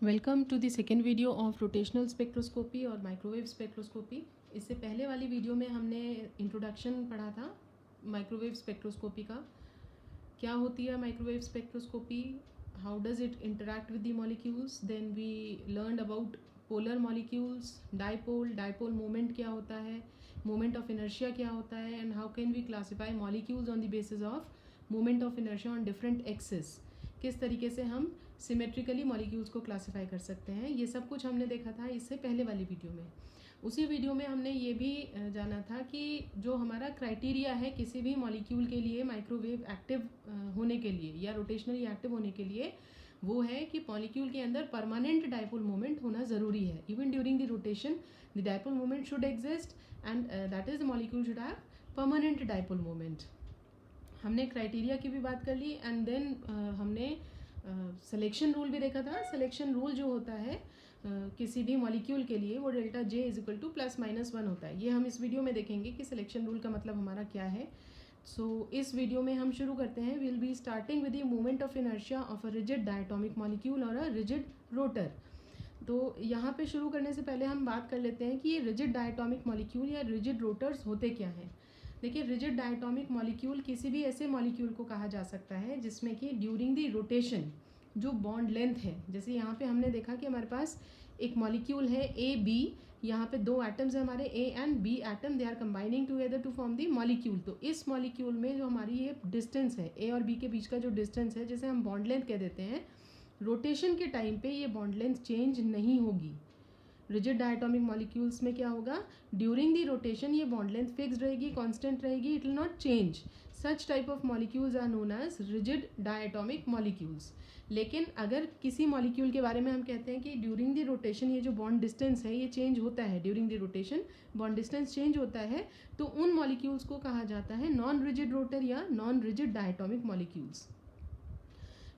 Welcome to the second video of rotational spectroscopy और microwave spectroscopy. इससे पहले वाली वीडियो में हमने इंट्रोडक्शन पढ़ा था माइक्रोवेव स्पेक्ट्रोस्कोपी का। क्या होती है microwave spectroscopy, how does it interact with the molecules, then we learn about polar molecules, dipole moment क्या होता है, मोमेंट ऑफ इनर्शिया क्या होता है, and how can we classify molecules on the basis of moment of inertia on different axis. किस तरीके से हम सिमेट्रिकली मॉलिक्यूल्स को क्लासिफाई कर सकते हैं, ये सब कुछ हमने देखा था इससे पहले वाली वीडियो में। उसी वीडियो में हमने ये भी जाना था कि जो हमारा क्राइटेरिया है किसी भी मॉलिक्यूल के लिए माइक्रोवेव एक्टिव होने के लिए या रोटेशनली एक्टिव होने के लिए, वो है कि मॉलिक्यूल के अंदर परमानेंट डाइपोल मोमेंट होना ज़रूरी है। Even during the rotation the dipole moment should exist and that is the molecule should have permanent dipole moment. हमने क्राइटेरिया की भी बात कर ली एंड देन हमने सिलेक्शन रूल भी देखा था। सिलेक्शन रूल जो होता है किसी भी मॉलिक्यूल के लिए वो delta J is equal to +-1 होता है। ये हम इस वीडियो में देखेंगे कि सिलेक्शन रूल का मतलब हमारा क्या है। इस वीडियो में हम शुरू करते हैं। Will be starting with the moment of inertia of a rigid diatomic molecule और अ रिजिड रोटर। तो यहाँ पे शुरू करने से पहले हम बात कर लेते हैं कि ये रिजिड डायटोमिक मॉलिक्यूल या रिजिड रोटर्स होते क्या हैं। देखिए, रिजिड डायटोमिक मॉलिक्यूल किसी भी ऐसे मॉलिक्यूल को कहा जा सकता है जिसमें कि ड्यूरिंग द रोटेशन जो बॉन्ड लेंथ है, जैसे यहाँ पे हमने देखा कि हमारे पास एक मॉलिक्यूल है ए बी, यहाँ पे दो एटम्स है हमारे A and B atom, they are combining together to form the molecule. तो इस मॉलिक्यूल में जो हमारी ये डिस्टेंस है ए और बी के बीच का जो डिस्टेंस है, जिसे हम बॉन्ड लेंथ कह देते हैं, रोटेशन के टाइम पे ये बॉन्ड लेंथ चेंज नहीं होगी। रिजिड डायटोमिक मॉलिक्यूल्स में क्या होगा, ड्यूरिंग दी रोटेशन ये बॉन्ड लेंथ फिक्स्ड रहेगी, कांस्टेंट रहेगी, it will not change. Such type of molecules are known as rigid diatomic molecules. लेकिन अगर किसी मॉलिक्यूल के बारे में हम कहते हैं कि ड्यूरिंग द रोटेशन ये जो बॉन्ड डिस्टेंस है ये चेंज होता है, during the rotation bond distance change होता है, तो उन मॉलिक्यूल्स को कहा जाता है नॉन रिजिड रोटर या नॉन रिजिड डायटोमिक मॉलिक्यूल्स।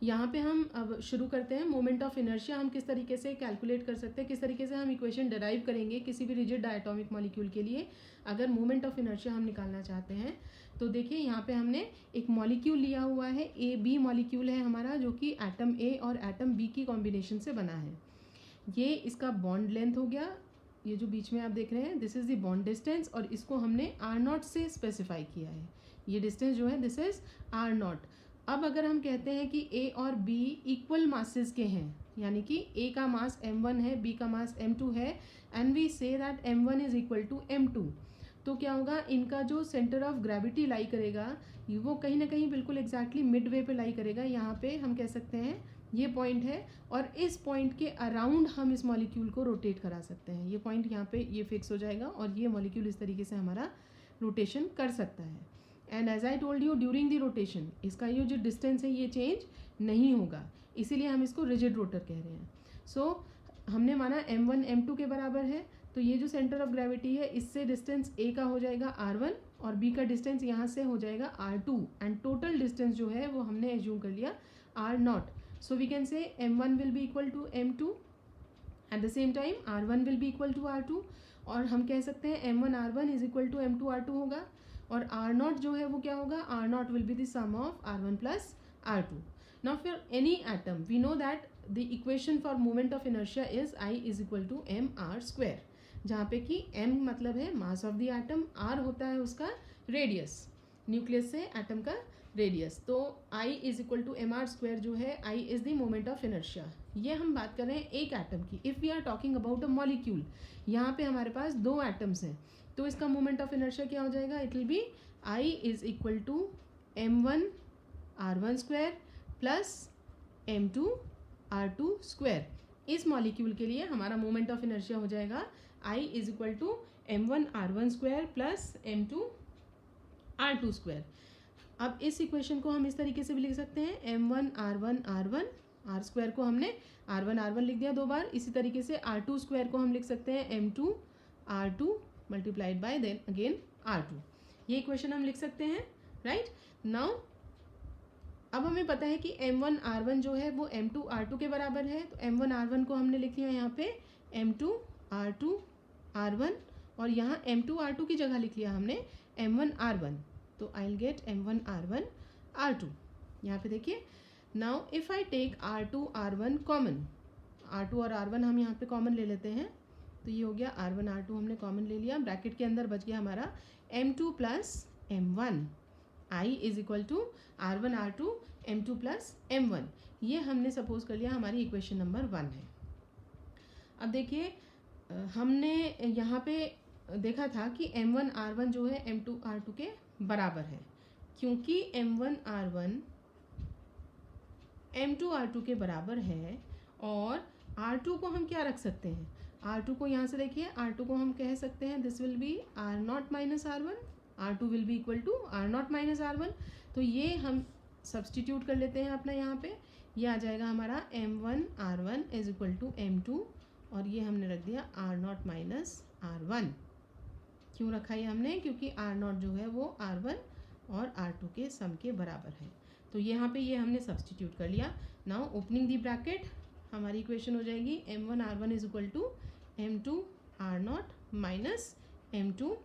यहाँ पे हम अब शुरू करते हैं। मोमेंट ऑफ इनर्शिया हम किस तरीके से कैलकुलेट कर सकते हैं, किस तरीके से हम इक्वेशन डिराइव करेंगे किसी भी रिजिड डायटोमिक मॉलिक्यूल के लिए अगर मोमेंट ऑफ इनर्शिया हम निकालना चाहते हैं। तो देखिए, यहाँ पे हमने एक मॉलिक्यूल लिया हुआ है, ए बी मॉलिक्यूल है हमारा, जो कि एटम ए और एटम बी की कॉम्बिनेशन से बना है। ये इसका बॉन्ड लेंथ हो गया, ये जो बीच में आप देख रहे हैं this is the bond distance, और इसको हमने R0 से स्पेसिफाई किया है। ये डिस्टेंस जो है दिस इज R0। अब अगर हम कहते हैं कि ए और बी इक्वल मासेस के हैं, यानी कि ए का मास m1 है, बी का मास m2 है, and we say that m1 is equal to m2, तो क्या होगा, इनका जो सेंटर ऑफ ग्रेविटी लाई करेगा वो कहीं ना कहीं बिल्कुल एग्जैक्टली मिड वे पे लाई करेगा। यहाँ पे हम कह सकते हैं ये पॉइंट है, और इस पॉइंट के अराउंड हम इस मॉलिक्यूल को रोटेट करा सकते हैं। ये पॉइंट यहाँ पे ये फिक्स हो जाएगा और ये मॉलिक्यूल इस तरीके से हमारा रोटेशन कर सकता है। And as I told you, during the rotation इसका ये जो डिस्टेंस है ये चेंज नहीं होगा, इसीलिए हम इसको रिजिड रोटर कह रहे हैं। हमने माना m1 m2 के बराबर है, तो ये जो सेंटर ऑफ ग्रेविटी है इससे डिस्टेंस a का हो जाएगा r1 और b का डिस्टेंस यहाँ से हो जाएगा r2, एंड टोटल डिस्टेंस जो है वो हमने एज्यूम कर लिया r0। So we can say m1 will be equal to m2, at the same time r1 will be equal to r2, और हम कह सकते हैं m1 r1 is equal to m2 r2 होगा, और r0 जो है वो क्या होगा, r0 will be the sum of r1 plus r2। Now for any atom we know that the equation for moment of inertia is I is equal to mr², जहाँ पे कि m मतलब है mass of the atom, r होता है उसका radius, nucleus से atom का रेडियस। तो I is equal to mr² जो है, I is the moment of inertia. ये हम बात कर रहे हैं एक एटम की। If we are talking about a molecule, यहाँ पे हमारे पास दो एटम्स हैं, तो इसका मोमेंट ऑफ इनर्शिया क्या हो जाएगा, it will be I is equal to m1 r1² plus m2 r2²। इस मॉलिक्यूल के लिए हमारा मोमेंट ऑफ इनर्शिया हो जाएगा I is equal to m1 r1² plus m2 r2²। अब इस इक्वेशन को हम इस तरीके से भी लिख सकते हैं, m1 r1 r1, r² को हमने r1 r1 लिख दिया दो बार, इसी तरीके से r2² को हम लिख सकते हैं m2 r2 multiplied by then again r2। ये इक्वेशन हम लिख सकते हैं, राइट। नाउ अब हमें पता है कि m1 r1 जो है वो m2 r2 के बराबर है, तो m1 r1 को हमने लिख लिया यहाँ पे m2 r2 r1, और यहाँ m2 r2 की जगह लिख लिया हमने m1 r1, तो आई will gate m1 r1 r2। यहाँ पे देखिए, now if I take r2 r1 common, R2 और R1 हम यहाँ पे कॉमन ले लेते हैं, तो ये हो गया R1 R2 हमने कॉमन ले लिया, ब्रैकेट के अंदर बच गया हमारा M2 plus M1, I is equal to R1 R2 M2 plus M1। ये हमने सपोज कर लिया हमारी इक्वेशन नंबर 1 है। अब देखिए हमने यहाँ पे देखा था कि M1 R1 जो है M2 R2 के बराबर है, क्योंकि M1 R1 M2 R2 के बराबर है और R2 को हम क्या रख सकते हैं, R2 को यहाँ से देखिए, R2 को हम कह सकते हैं this will be R0 minus R1, R2 will be equal to R0 minus R1। तो ये हम सब्सटीट्यूट कर लेते हैं अपना, यहाँ पे ये आ जाएगा हमारा M1 R1 is equal to M2 और ये हमने रख दिया R0 माइनस R1। क्यों रखा ये हमने, क्योंकि R0 जो है वो R1 और R2 के सम के बराबर है। तो यहाँ पे ये हमने सब्सटीट्यूट कर लिया। नाउ ओपनिंग दी ब्रैकेट, हमारी इक्वेशन हो जाएगी M1 R1 is equal to M2 R0 minus M2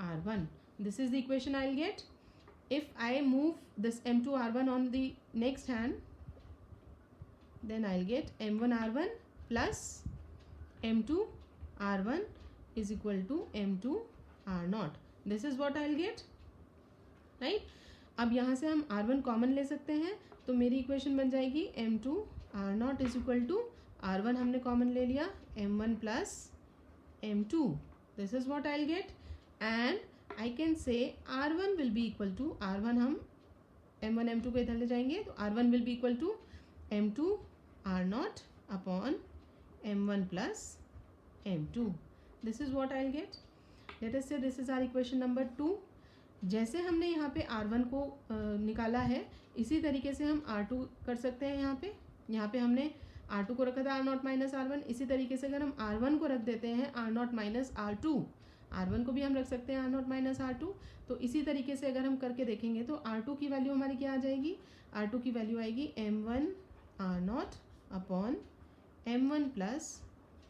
R1। This is the equation I will get. If I move this M2 R1 on the next hand, then I'll get M1 R1 plus M2 R1 is equal to M2 R0. This is what I'll get, right? अब यहाँ से हम R1 common ले सकते हैं, तो मेरी equation बन जाएगी M2 R0 is equal to R1 हमने कॉमन ले लिया M1 plus M2. This is what I'll get, and I can say R1 will be equal to R1 हम M1 M2 को इधर ले जाएंगे, तो R1 will be equal to M2 R0 upon M1 plus M2. This is what I'll get. Let us say this is our equation number 2. जैसे हमने यहाँ पे R1 को निकाला है, इसी तरीके से हम R2 कर सकते हैं। यहाँ पे हमने R2 को रखा था R0 माइनस R1, इसी तरीके से अगर हम R1 को रख देते हैं R0 माइनस R2, R1 को भी हम रख सकते हैं R0 माइनस R2। तो इसी तरीके से अगर हम करके देखेंगे तो R2 की वैल्यू हमारी क्या आ जाएगी, R2 की वैल्यू आएगी M1 R0 upon M1 plus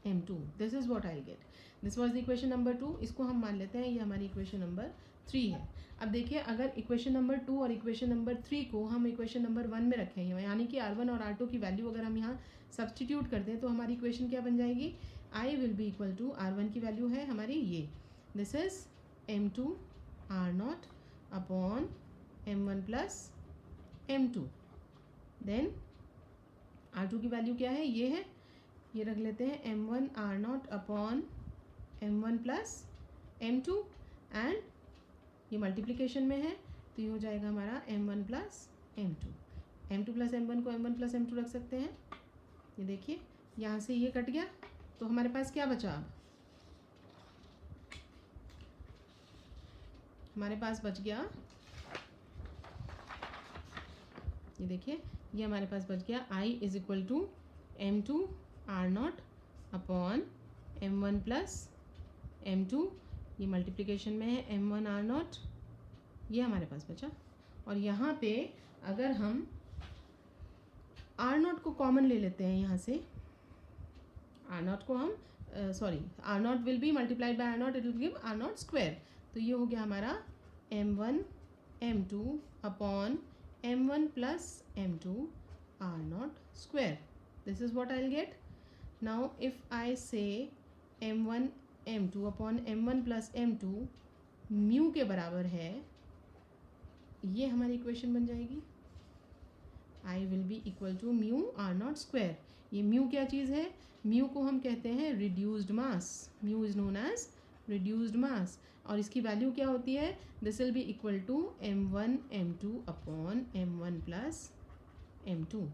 M2। This is what I get. This was the equation number 2। इसको हम मान लेते हैं ये हमारी इक्वेशन नंबर 3 है। अब देखिए अगर इक्वेशन नंबर 2 और इक्वेशन नंबर 3 को हम इक्वेशन नंबर 1 में रखें, यानी कि R1 और R2 की वैल्यू अगर हम यहाँ सब्सटीट्यूट कर दें, तो हमारी इक्वेशन क्या बन जाएगी, I will be equal to R1 की वैल्यू है हमारी ये, this is M2 R0 upon M1 plus M2। Then R2 की वैल्यू क्या है, ये है, ये रख लेते हैं M1 R0 upon M1 plus M2, and ये मल्टीप्लिकेशन में है तो ये हो जाएगा हमारा M1 plus M2। M2 plus M1 को M1 प्लस M2 रख सकते हैं। ये देखिए यहाँ से ये कट गया, तो हमारे पास क्या बचा, अब हमारे पास बच गया, ये देखिए ये हमारे पास बच गया I is equal to M2 R0 upon M1 plus M2, ये मल्टीप्लिकेशन में है M1 R0, ये हमारे पास बचा। और यहाँ पे अगर हम R0 को कॉमन ले लेते हैं, यहाँ से R0 को हम R0 will B multiplied by R0, it will give R0 square. तो ये हो गया हमारा M1 M2 upon M1 plus M2 R0 square. This is what I will gate. Now if आई से M1 M2 upon M1 plus M2 mu के बराबर है, ये हमारी इक्वेशन बन जाएगी, I will be equal to mu R0 square. ये mu क्या चीज़ है, म्यू को हम कहते हैं reduced mass, mu is known as reduced mass, और इसकी वैल्यू क्या होती है, this will be equal to M1 M2 upon M1 plus M2।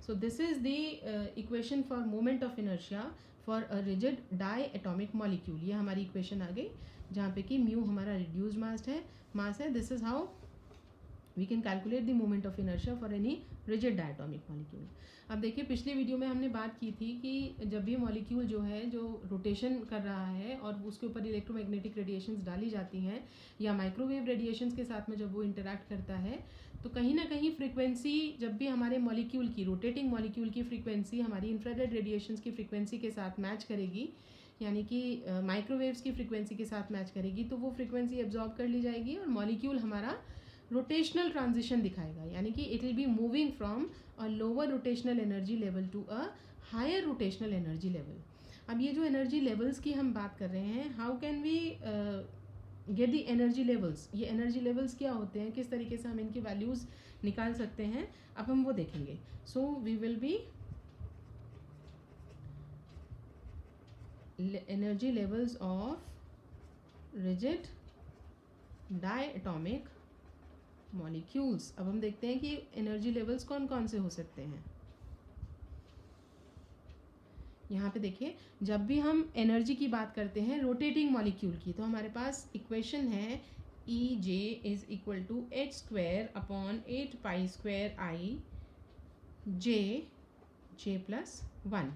So this is the equation for moment of inertia for a rigid diatomic molecule. ये हमारी equation आ गई, जहाँ पे कि म्यू हमारा रिड्यूस्ड मास है। This is how we can calculate the moment of inertia for any rigid diatomic molecule. अब देखिए पिछली वीडियो में हमने बात की थी कि जब भी मॉलिक्यूल जो है जो रोटेशन कर रहा है और उसके ऊपर इलेक्ट्रोमैग्नेटिक रेडिएशंस डाली जाती हैं या माइक्रोवेव रेडिएशंस के साथ में जब वो इंटरैक्ट करता है, तो कहीं ना कहीं फ्रीक्वेंसी, जब भी हमारे मॉलिक्यूल की, रोटेटिंग मॉलिक्यूल की फ्रीक्वेंसी हमारी इंफ्रारेड रेडिएशंस की फ्रीक्वेंसी के साथ मैच करेगी, यानी कि माइक्रोवेव्स की फ्रीक्वेंसी के साथ मैच करेगी, तो वो फ्रीक्वेंसी एब्जॉर्ब कर ली जाएगी और मॉलिक्यूल हमारा रोटेशनल ट्रांजिशन दिखाएगा, यानी कि it will be moving from a lower rotational energy level to a higher rotational energy level. अब ये जो एनर्जी लेवल्स की हम बात कर रहे हैं, how can we get the energy levels, ये एनर्जी लेवल्स क्या होते हैं, किस तरीके से हम इनकी वैल्यूज़ निकाल सकते हैं, अब हम वो देखेंगे। So we will be energy levels of rigid diatomic molecules. अब हम देखते हैं कि एनर्जी लेवल्स कौन कौन से हो सकते हैं। यहाँ पे देखिए, जब भी हम एनर्जी की बात करते हैं रोटेटिंग मॉलिक्यूल की, तो हमारे पास इक्वेशन है E J is equal to H square upon 8 pi square I J plus 1।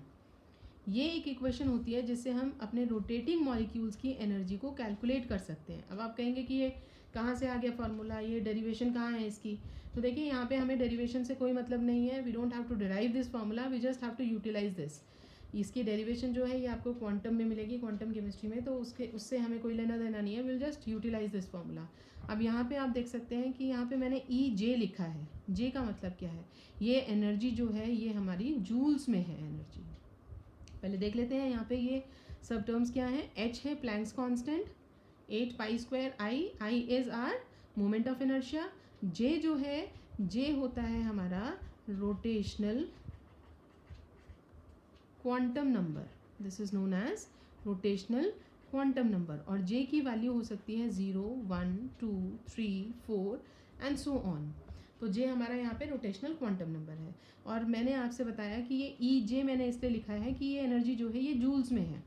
ये एक इक्वेशन होती है जिससे हम अपने रोटेटिंग मॉलिक्यूल्स की एनर्जी को कैलकुलेट कर सकते हैं। अब आप कहेंगे कि ये कहाँ से आ गया फॉर्मूला, ये डेरिवेशन कहाँ है इसकी। तो देखिए, यहाँ पे हमें डेरिवेशन से कोई मतलब नहीं है, we don't have to derive this formula, we just have to utilise this. इसकी डेरिवेशन जो है ये आपको क्वांटम में मिलेगी, क्वांटम केमिस्ट्री में, तो उससे हमें कोई लेना देना नहीं है, will just utilise this formula. अब यहाँ पे आप देख सकते हैं कि यहाँ पे मैंने ई जे लिखा है। जे का मतलब क्या है, ये एनर्जी जो है ये हमारी जूल्स में है एनर्जी। पहले देख लेते हैं यहाँ पे ये सब टर्म्स क्या है। एच है Planck's constant, 8 pi square I is R moment of inertia. J जो है, जे होता है हमारा rotational quantum number, this is known as rotational quantum number. और जे की वैल्यू हो सकती है 0, 1, 2, 3, 4 एंड सो ऑन। तो जे हमारा यहाँ पे रोटेशनल क्वांटम नंबर है। और मैंने आपसे बताया कि ये ई जे मैंने इसलिए लिखा है कि ये एनर्जी जो है ये जूल्स में है।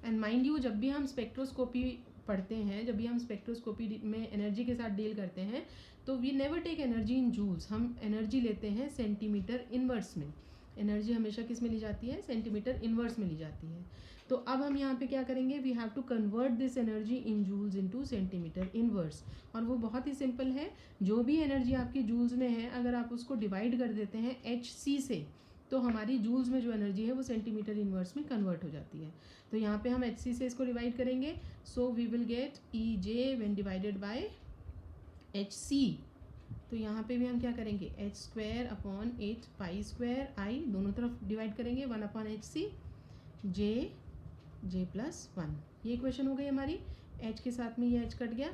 एंड माइंड यू, जब भी हम स्पेक्ट्रोस्कोपी पढ़ते हैं, जब भी हम स्पेक्ट्रोस्कोपी में एनर्जी के साथ डील करते हैं, तो we never take energy in joules, हम एनर्जी लेते हैं सेंटीमीटर इनवर्स में। एनर्जी हमेशा किस में ली जाती है, सेंटीमीटर इनवर्स में ली जाती है। तो अब हम यहाँ पे क्या करेंगे, we have to convert this energy in joules into centimetre inverse. और वो बहुत ही सिंपल है, जो भी एनर्जी आपकी जूल्स में है, अगर आप उसको डिवाइड कर देते हैं एच सी से, तो हमारी जूल्स में जो एनर्जी है वो सेंटीमीटर इनवर्स में कन्वर्ट हो जाती है। तो यहाँ पे हम एच सी से इसको डिवाइड करेंगे, so we will get E J when divided by H C. तो यहाँ पे भी हम क्या करेंगे, H square upon 8 pi square I, दोनों तरफ डिवाइड करेंगे, 1 upon H C J plus 1। ये इक्वेशन हो गई हमारी, एच के साथ में ये एच कट गया,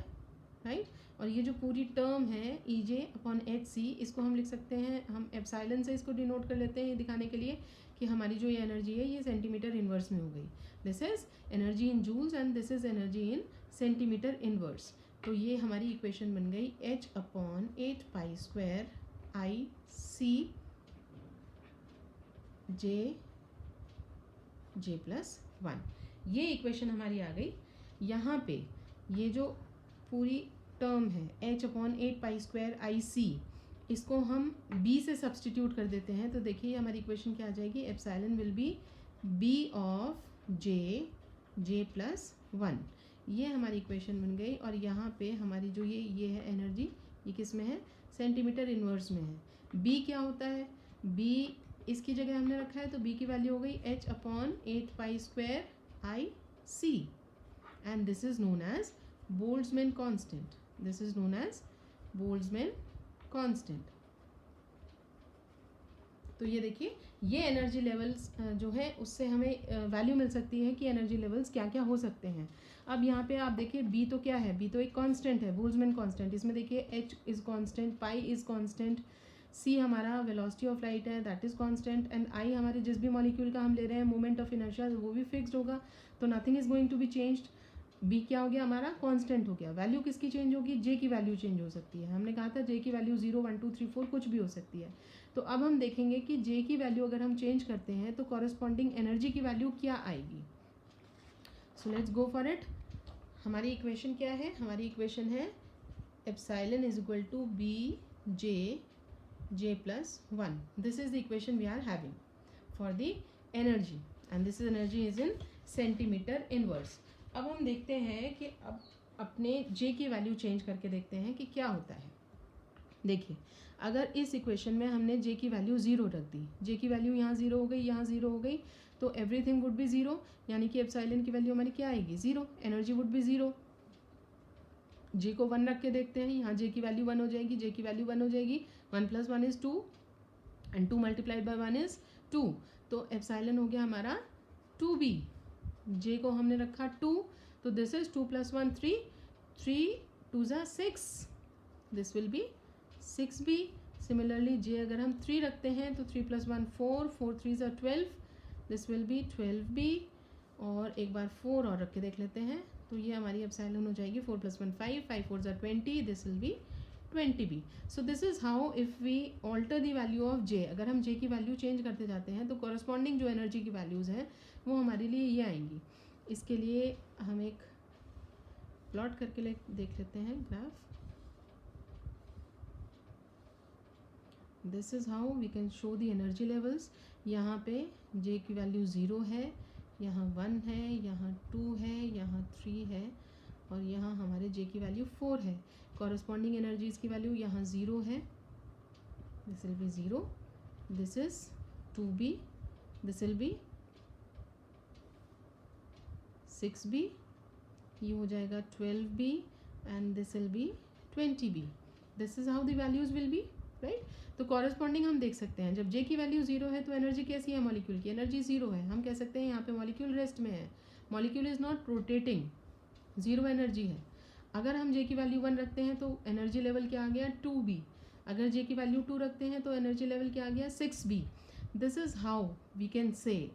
राइट। और ये जो पूरी टर्म है ई जे अपॉन एच सी, इसको हम लिख सकते हैं, हम एप्साइलन से इसको डिनोट कर लेते हैं, ये दिखाने के लिए कि हमारी जो ये एनर्जी है ये सेंटीमीटर इनवर्स में हो गई। This is energy in joules and this is energy in centimetre inverse. तो ये हमारी इक्वेशन बन गई H upon 8 pi square I C J plus 1। ये इक्वेशन हमारी आ गई। यहाँ पे ये जो पूरी टर्म है H upon 8 pi square I सी, इसको हम बी से सब्सटीट्यूट कर देते हैं। तो देखिए हमारी इक्वेशन क्या आ जाएगी, epsilon will be B of J plus 1। ये हमारी इक्वेशन बन गई। और यहाँ पे हमारी जो ये है एनर्जी, ये किस में है, सेंटीमीटर इनवर्स में है। बी क्या होता है, बी इसकी जगह हमने रखा है, तो बी की वैल्यू हो गई H upon 8 pi square I C and this is known as Boltzmann constant. This is known as Boltzmann constant. तो ये देखिए, ये एनर्जी लेवल्स जो है उससे हमें वैल्यू मिल सकती है कि एनर्जी लेवल्स क्या क्या हो सकते हैं। अब यहाँ पे आप देखिए बी तो क्या है, बी तो एक कांस्टेंट है, बोल्ट्जमैन कांस्टेंट। इसमें देखिए H is constant, pi is constant, C हमारा वेलोसिटी ऑफ लाइट है that is constant, and I हमारे जिस भी मॉलिक्यूल का हम ले रहे हैं मोमेंट ऑफ इनर्शिया वो भी फिक्स्ड होगा, तो nothing is going to be changed. B क्या हो गया हमारा, कांस्टेंट हो गया। वैल्यू किसकी चेंज होगी, जे की वैल्यू चेंज हो सकती है। हमने कहा था जे की वैल्यू 0, 1, 2, 3, 4 कुछ भी हो सकती है। तो अब हम देखेंगे कि जे की वैल्यू अगर हम चेंज करते हैं तो कॉरेस्पॉन्डिंग एनर्जी की वैल्यू क्या आएगी। So let's go for it. हमारी इक्वेशन क्या है, हमारी इक्वेशन है epsilon is equal to B J plus 1। This is the equation we are having for the energy and this is energy is in centimetre inverse. अब हम देखते हैं कि अब अपने जे की वैल्यू चेंज करके देखते हैं कि क्या होता है। देखिए, अगर इस इक्वेशन में हमने जे की वैल्यू 0 रख दी, जे की वैल्यू यहाँ 0 हो गई, यहाँ 0 हो गई, तो एवरीथिंग वुड बी 0, यानी कि एप्सिलॉन की वैल्यू हमारी क्या आएगी, 0। Energy would be 0। जे को 1 रख के देखते हैं, यहाँ जे की वैल्यू 1 हो जाएगी, जे की वैल्यू 1 हो जाएगी, 1 + 1 = 2 एंड 2 × 1 = 2, तो एप्सिलॉन हो गया हमारा 2b। जे को हमने रखा 2, तो this is 2 + 1 3, 3 2 = 6, this will be 6b। Similarly J अगर हम 3 रखते हैं तो 3 + 1 4, 4 3 = 12, दिस विल बी 12b। और एक बार 4 और रख के देख लेते हैं, तो ये हमारी एप्सिलॉन हो जाएगी 4 + 1 5, 5 4 = 20, this will be 20b। So this is how if we alter the value of J, अगर हम जे की वैल्यू चेंज करते जाते हैं तो कॉरस्पॉन्डिंग जो एनर्जी की वैल्यूज़ हैं वो हमारे लिए ये आएंगी। इसके लिए हम एक प्लॉट करके देख लेते हैं graph. This is how we can show the energy levels. यहाँ पे जे की वैल्यू 0 है, यहाँ 1 है, यहाँ 2 है, यहाँ 3 है, और यहाँ हमारे जे की वैल्यू 4 है। कॉरस्पॉन्डिंग एनर्जीज़ की वैल्यू यहाँ 0 है, this will B 0, this is 2b, this will be 6b, ये हो जाएगा 12b, and this will be 20b। This is how the values will be, right. तो कॉरस्पॉन्डिंग हम देख सकते हैं, जब जे की वैल्यू 0 है तो एनर्जी कैसी है, मॉलिक्यूल की एनर्जी 0 है। हम कह सकते हैं यहाँ पे मॉलिक्यूल रेस्ट में है, molecule is not rotating, 0 energy है। अगर हम जे की वैल्यू 1 रखते हैं तो एनर्जी लेवल क्या आ गया, 2b। अगर जे की वैल्यू 2 रखते हैं तो एनर्जी लेवल क्या आ गया, 6b। This is how we can say,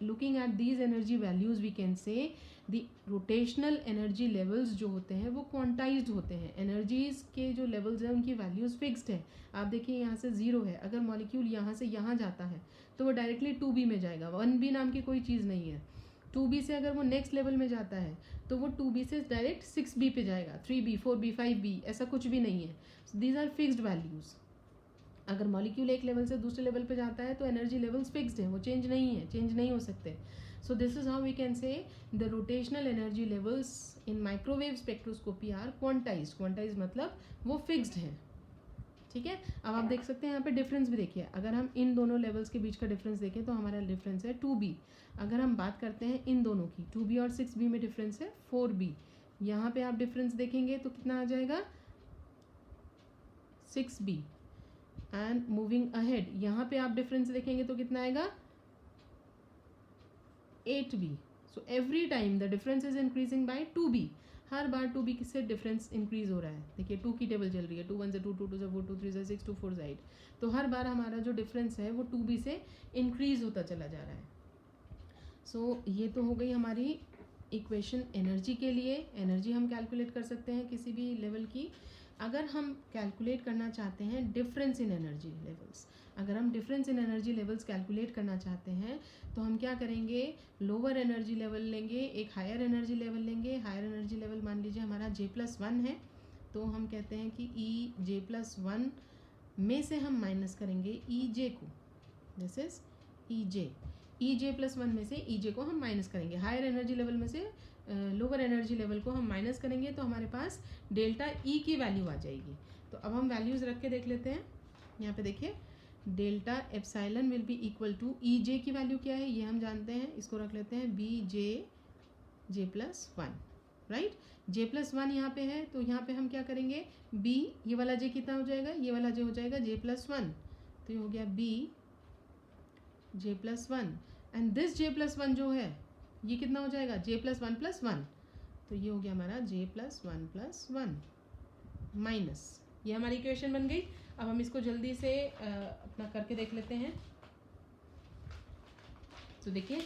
looking at these energy values, we can say the rotational energy levels जो होते हैं वो क्वांटाइज्ड होते हैं। एनर्जीज़ के जो लेवल्स हैं उनकी वैल्यूज़ फिक्स्ड है। आप देखिए यहाँ से 0 है, अगर मॉलिक्यूल यहाँ से यहाँ जाता है तो वो डायरेक्टली 2b में जाएगा, 1b नाम की कोई चीज़ नहीं है। 2b से अगर वो नेक्स्ट लेवल में जाता है तो वो 2b से डायरेक्ट 6b पे जाएगा, 3b 4b 5b ऐसा कुछ भी नहीं है। These are fixed values. अगर मॉलिक्यूल एक लेवल से दूसरे लेवल पे जाता है तो एनर्जी लेवल्स फिक्स्ड हैं, वो चेंज नहीं है, चेंज नहीं हो सकते। So this is how we can say the rotational energy levels in microwave spectroscopy are quantised. Quantised मतलब वो फिक्स्ड हैं, ठीक है। अब आप देख सकते हैं यहाँ पे डिफरेंस भी देखिए, अगर हम इन दोनों लेवल्स के बीच का डिफरेंस देखें तो हमारा डिफरेंस है 2b। अगर हम बात करते हैं इन दोनों की, 2b और 6b में डिफरेंस है 4b। यहाँ पे आप डिफरेंस देखेंगे तो कितना आ जाएगा, 6b। एंड मूविंग अहेड यहाँ पे आप डिफरेंस देखेंगे तो कितना आएगा, 8b। So every time the difference is increasing by 2b। Her bar 2b से डिफरेंस इंक्रीज हो रहा है। देखिए 2 की टेबल चल रही है, 2 1 से 2, 2 2 से 4, 2 3 से 6, 2 4 से 8। तो हर बार हमारा जो डिफरेंस है वो 2b से इंक्रीज होता चला जा रहा है। सो ये तो हो गई हमारी इक्वेशन एनर्जी के लिए। एनर्जी हम कैलकुलेट कर सकते हैं किसी भी लेवल की। अगर हम कैलकुलेट करना चाहते हैं डिफरेंस इन एनर्जी लेवल्स, अगर हम difference in energy levels calculate करना चाहते हैं तो हम क्या करेंगे, लोअर एनर्जी लेवल लेंगे, एक हायर एनर्जी लेवल लेंगे। हायर एनर्जी लेवल मान लीजिए हमारा J+1 है, तो हम कहते हैं कि EJ+1 में से हम माइनस करेंगे EJ को, दिस इज EJ+1 में से EJ को हम माइनस करेंगे। हायर एनर्जी लेवल में से लोअर एनर्जी लेवल को हम माइनस करेंगे तो हमारे पास डेल्टा E की वैल्यू आ जाएगी। तो अब हम वैल्यूज़ रख के देख लेते हैं। यहाँ पे देखिए delta epsilon will be equal to EJ की वैल्यू क्या है ये हम जानते हैं, इसको रख लेते हैं J+1, राइट। J+1 यहाँ पे है तो यहाँ पे हम क्या करेंगे, B, ये वाला J कितना हो जाएगा, ये वाला J हो जाएगा J+1, तो ये हो गया B J+1 and this J+1 जो है ये कितना हो जाएगा, J+1+1, तो ये हो गया हमारा J+1+1 माइनस, ये हमारी इक्वेशन बन गई। अब हम इसको जल्दी से अपना करके देख लेते हैं। तो देखिए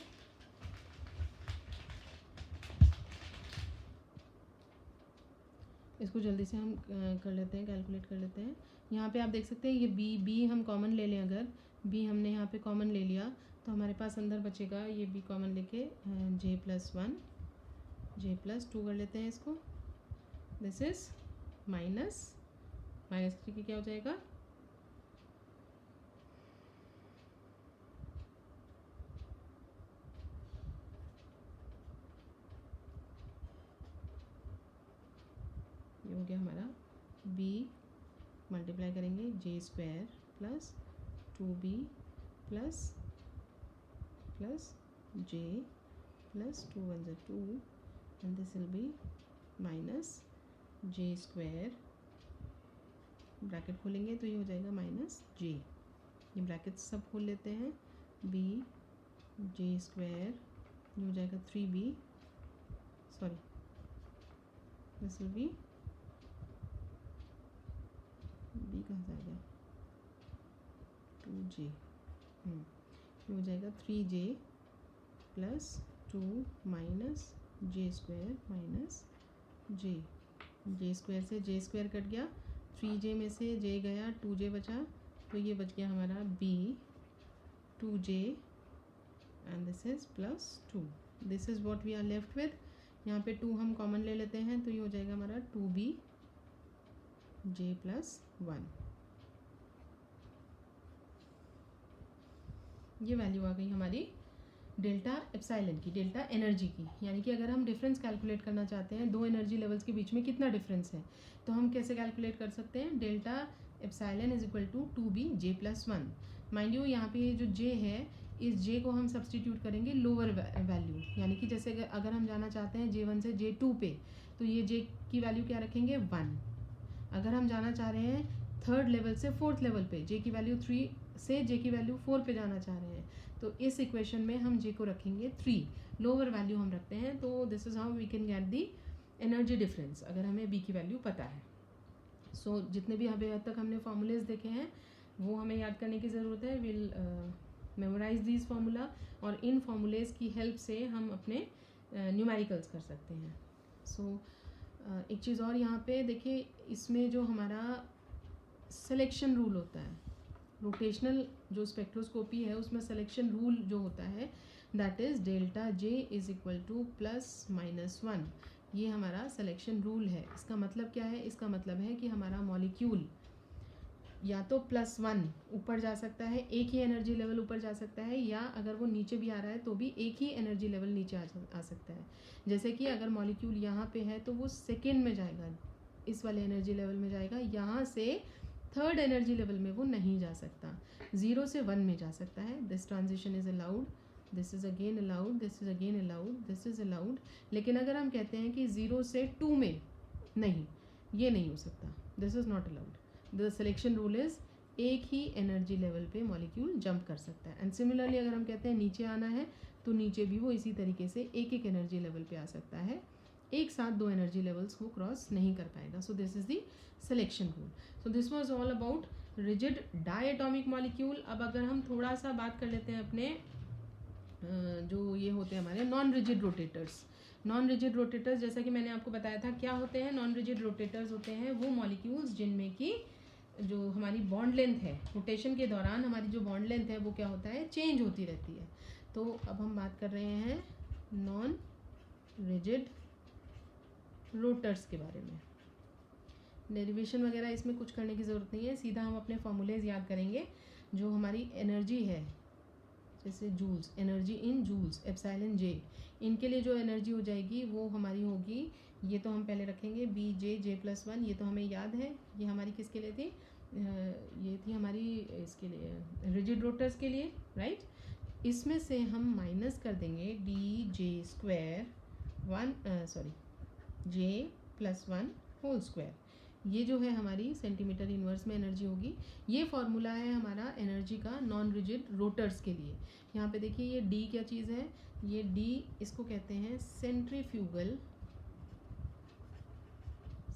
इसको जल्दी से हम कर लेते हैं, कैलकुलेट कर लेते हैं। यहाँ पे आप देख सकते हैं ये B हम कॉमन ले लें, अगर B हमने यहाँ पे कॉमन ले लिया तो हमारे पास अंदर बचेगा ये B कॉमन लेके J+1 J+2 कर लेते हैं इसको, दिस इज -3 क्या हो जाएगा, ये हो गया हमारा B मल्टीप्लाई करेंगे J² plus 2B plus J plus 2 1 2 and this will B minus J square, bracket खोलेंगे तो ये हो जाएगा माइनस जे, ये ब्रैकेट सब खोल लेते हैं, बी जे स्क्वायर, ये हो जाएगा 3b, sorry this will be, B कहाँ से आ गया, 2j, ये हो जाएगा 3j plus 2 minus J square minus J, J square से जे स्क्वायर कट गया, 3j में से j गया, 2j बचा, तो ये बच गया हमारा b 2j and this is plus 2, this is what we are left with. यहाँ पे 2 हम कॉमन ले लेते हैं तो ये हो जाएगा हमारा 2b j प्लस 1, ये वैल्यू आ गई हमारी डेल्टा एप्साइलन की, डेल्टा एनर्जी की। यानी कि अगर हम डिफरेंस कैलकुलेट करना चाहते हैं दो एनर्जी लेवल्स के बीच में कितना डिफरेंस है, तो हम कैसे कैलकुलेट कर सकते हैं, delta epsilon is equal to 2b j plus 1। Mind you यहाँ पे जो j है, इस j को हम सब्सटीट्यूट करेंगे लोअर वैल्यू, यानी कि जैसे अगर हम जाना चाहते हैं j1 से j2 पे, तो ये j की वैल्यू क्या रखेंगे 1। अगर हम जाना चाह रहे हैं थर्ड लेवल से फोर्थ लेवल पे, j की वैल्यू 3 से j की वैल्यू 4 पे जाना चाह रहे हैं, तो इस इक्वेशन में हम j को रखेंगे 3, लोअर वैल्यू हम रखते हैं। तो this is how we can get the energy difference अगर हमें b की वैल्यू पता है। सो जितने भी अभी तक हमने फॉर्मूलेज देखे हैं वो हमें याद करने की ज़रूरत है। विल मेमोराइज दिस फार्मूला, और इन फार्मूलेज की हेल्प से हम अपने न्यूमेरिकल्स कर सकते हैं। सो एक चीज़ और यहाँ पे देखिए, इसमें जो हमारा सिलेक्शन रूल होता है, रोटेशनल जो स्पेक्ट्रोस्कोपी है उसमें सिलेक्शन रूल जो होता है that is delta J is equal two plus minus 1, ये हमारा सिलेक्शन रूल है। इसका मतलब क्या है, इसका मतलब है कि हमारा मॉलिक्यूल या तो +1 ऊपर जा सकता है, एक ही एनर्जी लेवल ऊपर जा सकता है, या अगर वो नीचे भी आ रहा है तो भी एक ही एनर्जी लेवल नीचे आ सकता है। जैसे कि अगर मॉलिक्यूल यहाँ पे है तो वो सेकेंड में जाएगा, इस वाले एनर्जी लेवल में जाएगा, यहाँ से थर्ड एनर्जी लेवल में वो नहीं जा सकता, 0 से 1 में जा सकता है। This transition is allowed, this is again allowed, this is again allowed, this is allowed. लेकिन अगर हम कहते हैं कि 0 से 2 में नहीं, ये नहीं हो सकता, this is not allowed. The selection rule is एक ही एनर्जी लेवल पे मॉलिक्यूल जंप कर सकता है। एंड सिमिलरली अगर हम कहते हैं नीचे आना है तो नीचे भी वो इसी तरीके से एक एक एनर्जी लेवल पे आ सकता है, एक साथ दो एनर्जी लेवल्स को क्रॉस नहीं कर पाएगा। सो this is the selection rule. So this was all about rigid diatomic molecule. अब अगर हम थोड़ा सा बात कर लेते हैं अपने जो ये होते हैं हमारे non rigid rotators. Non rigid rotators, जैसा कि मैंने आपको बताया था क्या होते हैं, नॉन रिजिड रोटेटर्स होते हैं वो मॉलिक्यूल्स जिनमें कि जो हमारी बॉन्ड लेंथ है, रोटेशन के दौरान हमारी जो बॉन्ड लेंथ है वो क्या होता है, चेंज होती रहती है। तो अब हम बात कर रहे हैं नॉन रिजिड रोटर्स के बारे में। डेरिवेशन वगैरह इसमें कुछ करने की ज़रूरत नहीं है, सीधा हम अपने फॉर्मूलेज याद करेंगे। जो हमारी एनर्जी है, जैसे joules, energy in joules, epsilon J, इनके लिए जो एनर्जी हो जाएगी वो हमारी होगी, ये तो हम पहले रखेंगे बी जे प्लस 1, ये तो हमें याद है। ये हमारी किसके लिए थी, ये थी हमारी इसके लिए रिजिड रोटर्स के लिए, राइट। इसमें से हम माइनस कर देंगे डी जे स्क्वायर जे प्लस 1 होल स्क्वायर, ये जो है हमारी सेंटीमीटर इन्वर्स में एनर्जी होगी। ये फॉर्मूला है हमारा एनर्जी का नॉन रिजिड रोटर्स के लिए। यहाँ पे देखिए ये डी क्या चीज़ है, ये डी इसको कहते हैं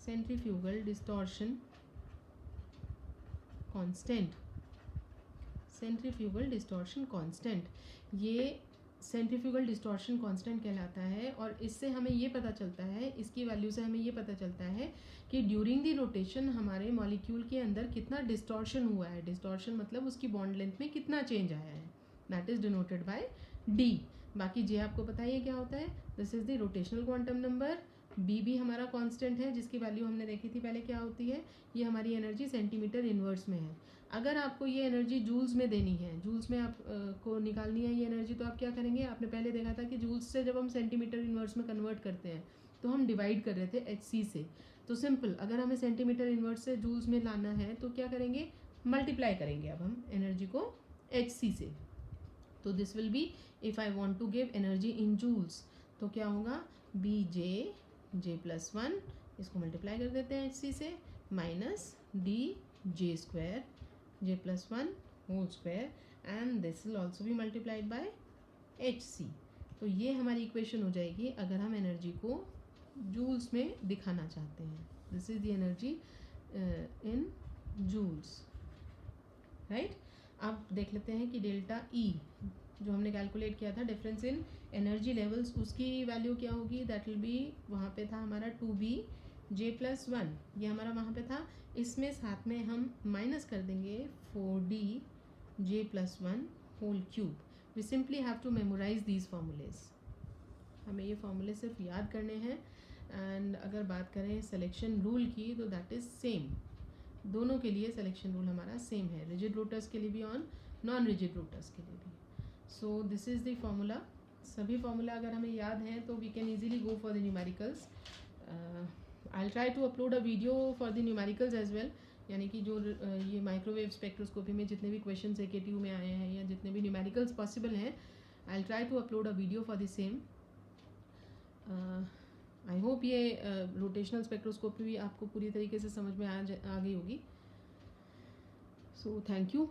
centrifugal distortion constant, centrifugal distortion constant, ये सेंट्रीफ्यूगल डिस्टॉर्शन कांस्टेंट कहलाता है। और इससे हमें ये पता चलता है, इसकी वैल्यू से हमें ये पता चलता है कि ड्यूरिंग द रोटेशन हमारे मॉलिक्यूल के अंदर कितना डिस्टॉर्शन हुआ है। डिस्टॉर्शन मतलब उसकी बॉन्ड लेंथ में कितना चेंज आया है, that is denoted by D. बाकी जे आपको पता ही है क्या होता है, this is the rotational quantum number. B भी हमारा कांस्टेंट है जिसकी वैल्यू हमने देखी थी पहले क्या होती है, ये हमारी एनर्जी सेंटीमीटर इन्वर्स में है। अगर आपको ये एनर्जी जूल्स में देनी है, जूल्स में आप को निकालनी है ये एनर्जी, तो आप क्या करेंगे, आपने पहले देखा था कि जूल्स से जब हम सेंटीमीटर इन्वर्स में कन्वर्ट करते हैं तो हम डिवाइड कर रहे थे HC से। तो सिंपल, अगर हमें सेंटीमीटर इन्वर्स से जूल्स में लाना है तो क्या करेंगे, मल्टीप्लाई करेंगे अब हम एनर्जी को HC से। तो this will be, if I want to give energy in joules तो क्या होगा, बी जे प्लस 1 इसको मल्टीप्लाई कर देते हैं HC से, minus dj² j+1 whole square and this will also भी मल्टीप्लाइड बाय HC। तो ये हमारी इक्वेशन हो जाएगी अगर हम एनर्जी को जूल्स में दिखाना चाहते हैं। This is the energy in joules, right. अब देख लेते हैं कि डेल्टा E जो हमने कैलकुलेट किया था डिफरेंस इन एनर्जी लेवल्स, उसकी वैल्यू क्या होगी। दैट विल बी, वहाँ पे था हमारा 2b j+1, ये हमारा वहाँ पे था। इसमें साथ में हम माइनस कर देंगे 4d j+1 whole cube. We simply have to memorize these formulae, हमें ये फॉर्मूले सिर्फ याद करने हैं। एंड अगर बात करें सिलेक्शन रूल की तो दैट इज़ सेम, दोनों के लिए सिलेक्शन रूल हमारा सेम है, रिजिड रोटर्स के लिए भी और नॉन रिजिड रोटर्स के लिए भी। So this is the formula. सभी फॉर्मूला अगर हमें याद हैं तो we can easily go for the numericals. I will try to upload a video for the numericals as well, यानी कि जो ये माइक्रोवेव स्पेक्ट्रोस्कोपी में जितने भी क्वेश्चन AKTU में आए हैं या जितने भी न्यूमेरिकल्स पॉसिबल हैं, I will try to upload a video for the same. I hope ये रोटेशनल स्पेक्ट्रोस्कोपी भी आपको पूरी तरीके से समझ में आ गई होगी। So thank you.